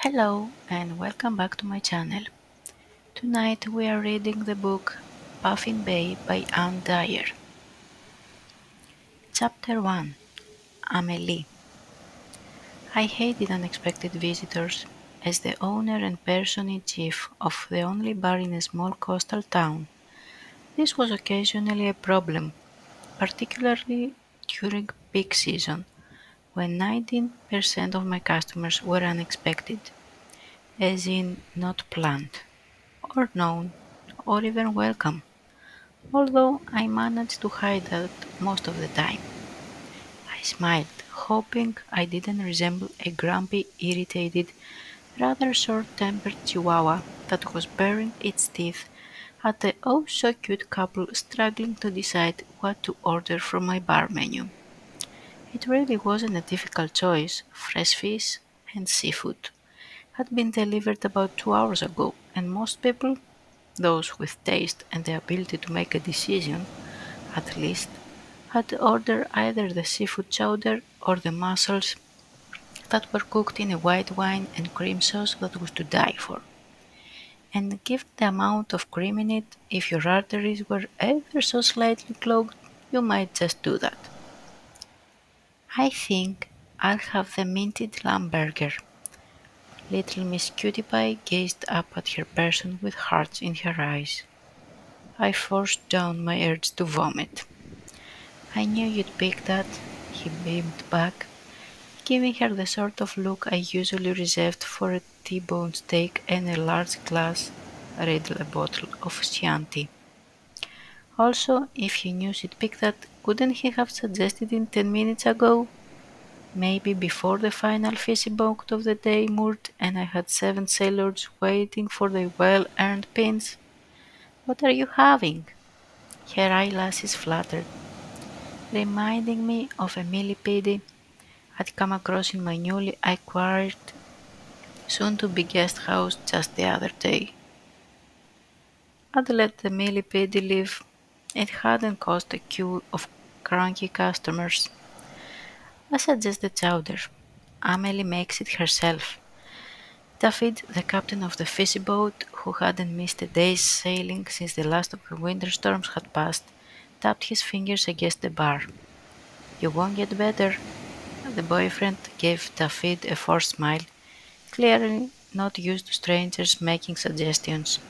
Hello and welcome back to my channel. Tonight we are reading the book Puffin Bay by Anne Dyer. Chapter 1. Amelie. I hated unexpected visitors. As the owner and person-in-chief of the only bar in a small coastal town, this was occasionally a problem, particularly during peak season, when 19% of my customers were unexpected, as in not planned, or known, or even welcome. Although I managed to hide that most of the time. I smiled, hoping I didn't resemble a grumpy, irritated, rather short-tempered chihuahua that was baring its teeth at the oh-so-cute couple struggling to decide what to order from my bar menu. It really wasn't a difficult choice. Fresh fish and seafood had been delivered about 2 hours ago, and most people, those with taste and the ability to make a decision, at least, had ordered either the seafood chowder or the mussels that were cooked in a white wine and cream sauce that was to die for. And given the amount of cream in it, if your arteries were ever so slightly clogged, you might just do that. I think I'll have the minted lamb burger. Little Miss Cutie Pie gazed up at her person with hearts in her eyes. I forced down my urge to vomit. I knew you'd pick that, he beamed back, giving her the sort of look I usually reserved for a T-bone steak and a large glass, riddle bottle of Chianti. Also, if he knew she'd pick that, couldn't he have suggested it 10 minutes ago? Maybe before the final fishy boat of the day moored and I had 7 sailors waiting for their well-earned pins. What are you having? Her eyelashes fluttered, reminding me of a millipede I'd come across in my newly acquired soon-to-be guest house just the other day. I'd let the millipede live. It hadn't caused a queue of cranky customers. I suggest the chowder. Amelie makes it herself. David, the captain of the fishy boat, who hadn't missed a day's sailing since the last of the winter storms had passed, tapped his fingers against the bar. You won't get better. The boyfriend gave David a forced smile, clearly not used to strangers making suggestions.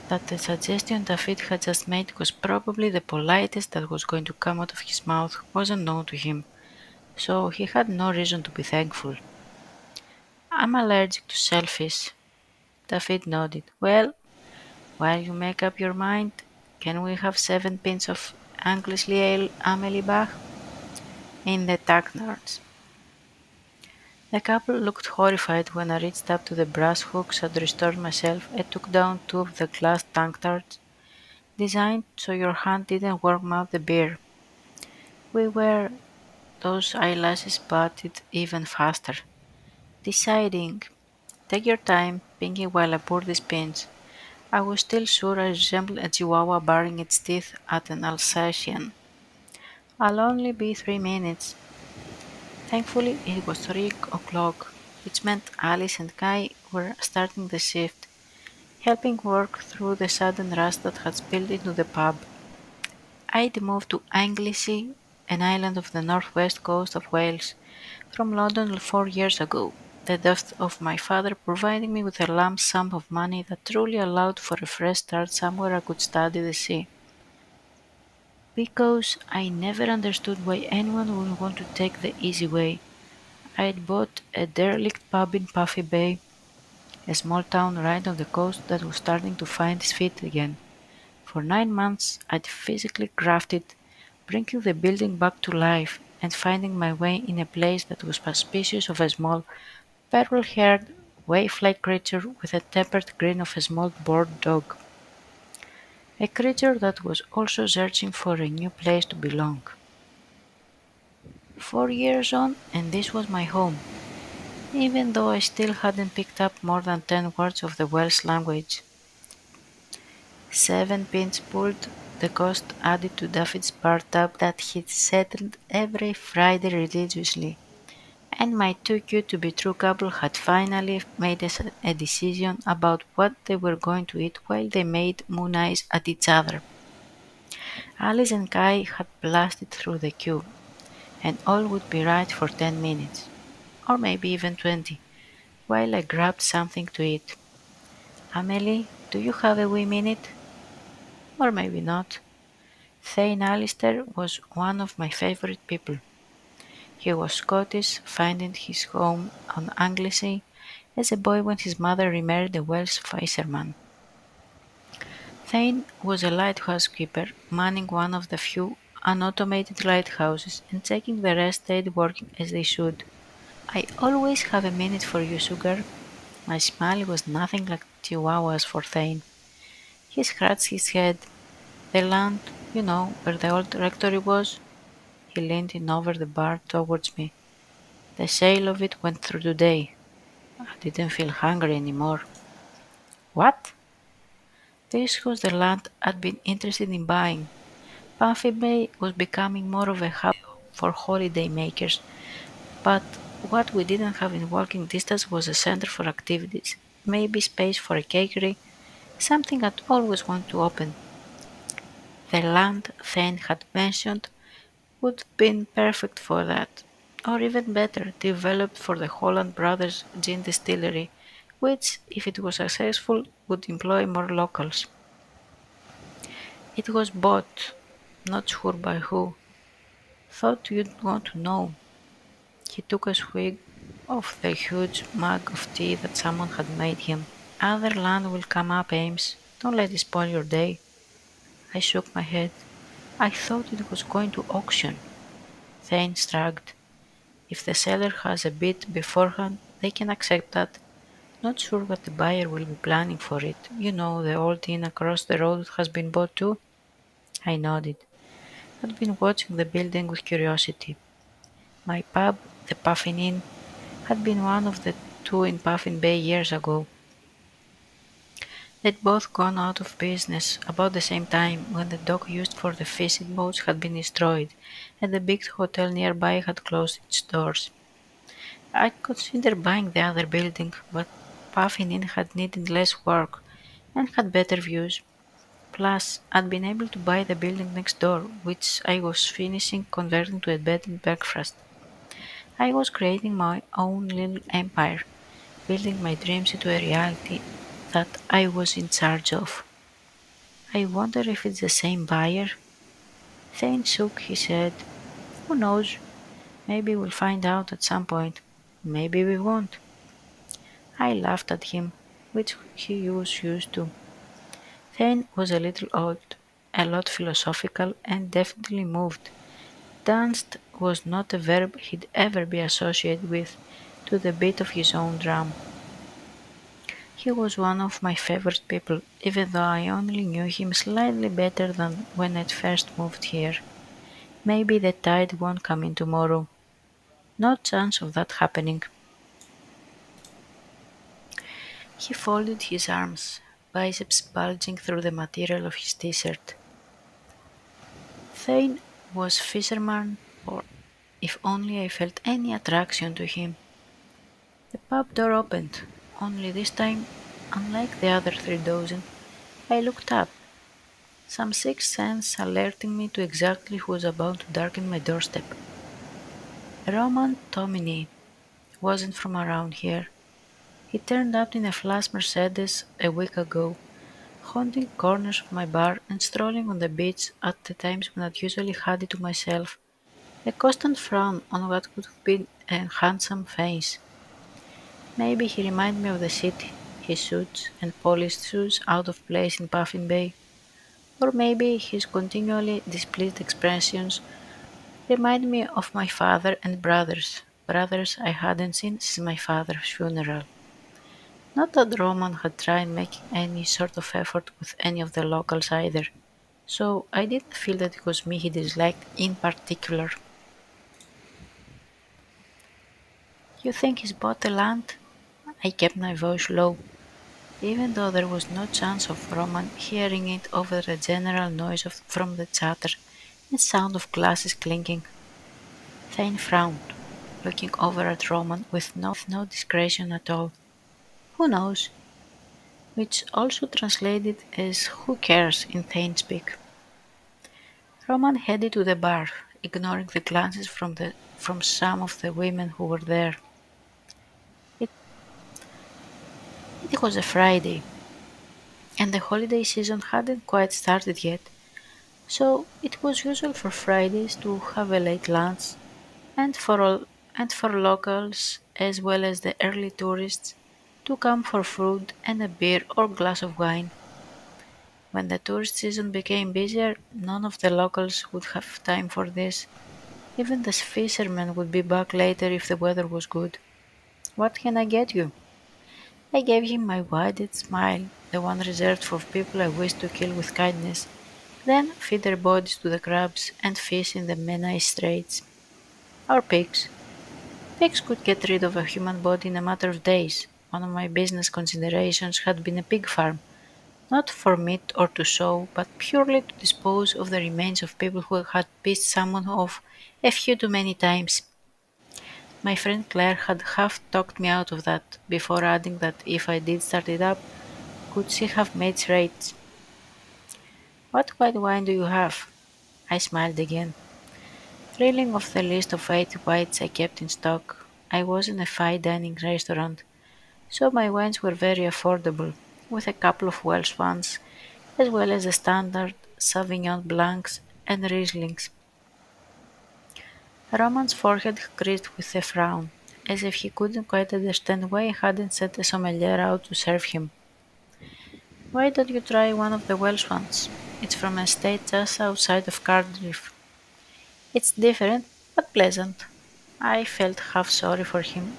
That the suggestion David had just made was probably the politest that was going to come out of his mouth wasn't known to him, so he had no reason to be thankful. I'm allergic to shellfish. David nodded. Well, while you make up your mind, can we have 7 pints of Anglesey ale, Amelie Bach? In the tanktards. The couple looked horrified when I reached up to the brass hooks I'd restored myself and took down 2 of the glass tanktards, designed so your hand didn't warm up the beer. We were, those eyelashes batted even faster, deciding, take your time, Pinky, while I pour these pins. I was still sure I resembled a chihuahua baring its teeth at an Alsatian. I'll only be 3 minutes. Thankfully, it was 3 o'clock, which meant Alice and Kai were starting the shift, helping work through the sudden rust that had spilled into the pub. I'd moved to Anglesey, an island of the northwest coast of Wales, from London 4 years ago, the death of my father providing me with a lump sum of money that truly allowed for a fresh start somewhere I could study the sea. Because I never understood why anyone would want to take the easy way, I'd bought a derelict pub in Puffy Bay, a small town right on the coast that was starting to find its feet again. For 9 months, I'd physically grafted, bringing the building back to life and finding my way in a place that was suspicious of a small, purple-haired, waif-like creature with a tempered grin of a small bored dog. A creature that was also searching for a new place to belong. 4 years on, and this was my home, even though I still hadn't picked up more than 10 words of the Welsh language. 7 pins pulled, the cost added to David's bar tab that he'd settled every Friday religiously, and my too cute to be true couple had finally made a decision about what they were going to eat while they made moon eyes at each other. Alice and Kai had blasted through the queue, and all would be right for 10 minutes, or maybe even 20, while I grabbed something to eat. Amelie, do you have a wee minute? Or maybe not. Thane Alistair was one of my favourite people. He was Scottish, finding his home on Anglesey as a boy when his mother remarried a Welsh fisherman. Thane was a lighthouse keeper, manning one of the few unautomated lighthouses and checking the rest stayed working as they should. I always have a minute for you, sugar. My smile was nothing like Chihuahua's for Thane. He scratched his head. The land, where the old rectory was? He leaned in over the bar towards me. The sale of it went through today. I didn't feel hungry anymore. What? This was the land I'd been interested in buying. Puffin Bay was becoming more of a hub for holiday makers, but what we didn't have in walking distance was a center for activities, maybe space for a cakery, something I'd always wanted to open. The land Thane had mentioned would have been perfect for that, or even better, developed for the Holland Brothers gin distillery, which, if it was successful, would employ more locals. It was bought, not sure by who. Thought you'd want to know. He took a swig of the huge mug of tea that someone had made him. Other land will come up, Ames. Don't let it spoil your day. I shook my head. I thought it was going to auction. Thane shrugged. If the seller has a bid beforehand, they can accept that. Not sure what the buyer will be planning for it. The old inn across the road has been bought too? I nodded. I'd been watching the building with curiosity. My pub, the Puffin Inn, had been one of the two in Puffin Bay years ago. They'd both gone out of business about the same time when the dock used for the fishing boats had been destroyed and the big hotel nearby had closed its doors. I'd considered buying the other building, but Puffin Inn had needed less work and had better views. Plus, I'd been able to buy the building next door, which I was finishing converting to a bed and breakfast. I was creating my own little empire, building my dreams into a reality that I was in charge of. I wonder if it's the same buyer? Thane shook his head. Who knows? Maybe we'll find out at some point. Maybe we won't. I laughed at him, which he was used to. Thane was a little old, a lot philosophical, and definitely moved. Danced was not a verb he'd ever be associated with, to the beat of his own drum. He was one of my favorite people, even though I only knew him slightly better than when I'd first moved here. Maybe the tide won't come in tomorrow. No chance of that happening. He folded his arms, biceps bulging through the material of his t-shirt. Thane was fisherman, or if only I felt any attraction to him. The pub door opened, only this time, unlike the other 3 dozen, I looked up, some sixth sense alerting me to exactly who was about to darken my doorstep. Roman Tomini wasn't from around here. He turned up in a flash Mercedes a week ago, haunting corners of my bar and strolling on the beach at the times when I'd usually had it to myself, a constant frown on what could have been a handsome face. Maybe he reminded me of the city, his suits and polished shoes out of place in Puffin Bay, or maybe his continually displeased expressions remind me of my father and brothers I hadn't seen since my father's funeral. Not that Roman had tried making any sort of effort with any of the locals either, so I didn't feel that it was me he disliked in particular. You think he's bought the land? I kept my voice low, even though there was no chance of Roman hearing it over the general noise from the chatter and sound of glasses clinking. Thane frowned. looking over at Roman with no discretion at all. Who knows? Which also translated as who cares in Thane speak. Roman headed to the bar, ignoring the glances from some of the women who were there. It, it was a Friday, and the holiday season hadn't quite started yet, so it was usual for Fridays to have a late lunch, and for locals as well as the early tourists to come for food and a beer or glass of wine. When the tourist season became busier, none of the locals would have time for this. Even the fishermen would be back later if the weather was good. What can I get you? I gave him my widest smile, the one reserved for people I wish to kill with kindness, then feed their bodies to the crabs and fish in the Menai Straits. Or pigs. Pigs could get rid of a human body in a matter of days. One of my business considerations had been a pig farm, not for meat or to show, but purely to dispose of the remains of people who had pissed someone off a few too many times. My friend Claire had half talked me out of that, before adding that if I did start it up, could she have mates rates? What white wine do you have? I smiled again. Reeling off the list of 8 whites I kept in stock, I was in a fine dining restaurant, so my wines were very affordable, with a couple of Welsh ones, as well as the standard Sauvignon Blancs and Rieslings. Roman's forehead creased with a frown, as if he couldn't quite understand why I hadn't sent a sommelier out to serve him. Why don't you try one of the Welsh ones? It's from a estate just outside of Cardiff. It's different, but pleasant. I felt half sorry for him,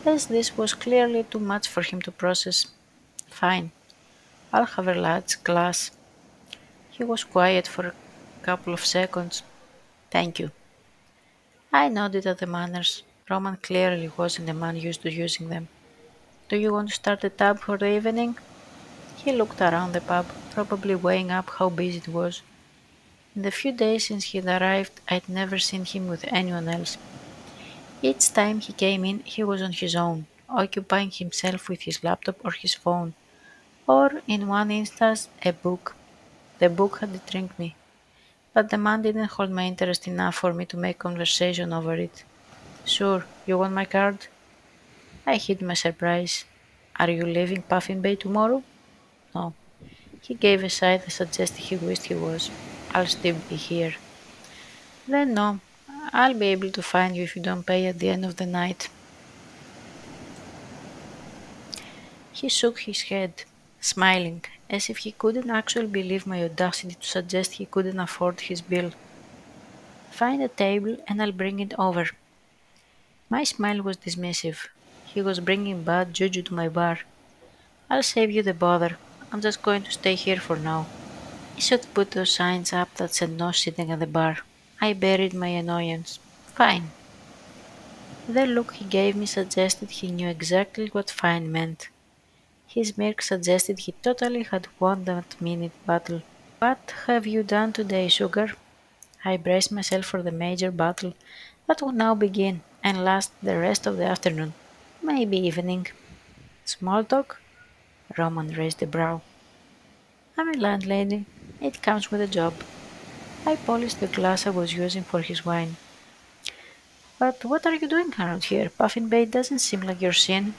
as this was clearly too much for him to process. Fine, I'll have a large glass. He was quiet for a couple of seconds. Thank you. I nodded at the manners. Roman clearly wasn't a man used to using them. Do you want to start a tab for the evening? He looked around the pub, probably weighing up how busy it was. In the few days since he'd arrived, I'd never seen him with anyone else. Each time he came in, he was on his own, occupying himself with his laptop or his phone, or, in one instance, a book. The book had intrigued me, but the man didn't hold my interest enough for me to make conversation over it. Sure, you want my card? I hid my surprise. Are you leaving Puffin Bay tomorrow? No. He gave a sigh that suggested he wished he was. I'll still be here. Then no. I'll be able to find you if you don't pay at the end of the night. He shook his head, smiling, as if he couldn't actually believe my audacity to suggest he couldn't afford his bill. Find a table and I'll bring it over. My smile was dismissive. He was bringing bad juju to my bar. I'll save you the bother. I'm just going to stay here for now. He should put those signs up that said no sitting at the bar. I buried my annoyance. Fine. The look he gave me suggested he knew exactly what fine meant. His smirk suggested he totally had won that minute battle. What have you done today, sugar? I braced myself for the major battle that would now begin and last the rest of the afternoon, maybe evening. Small talk? Roman raised a brow. I'm a landlady. It comes with a job. I polished the glass I was using for his wine. But what are you doing around here? Puffin Bay doesn't seem like your scene.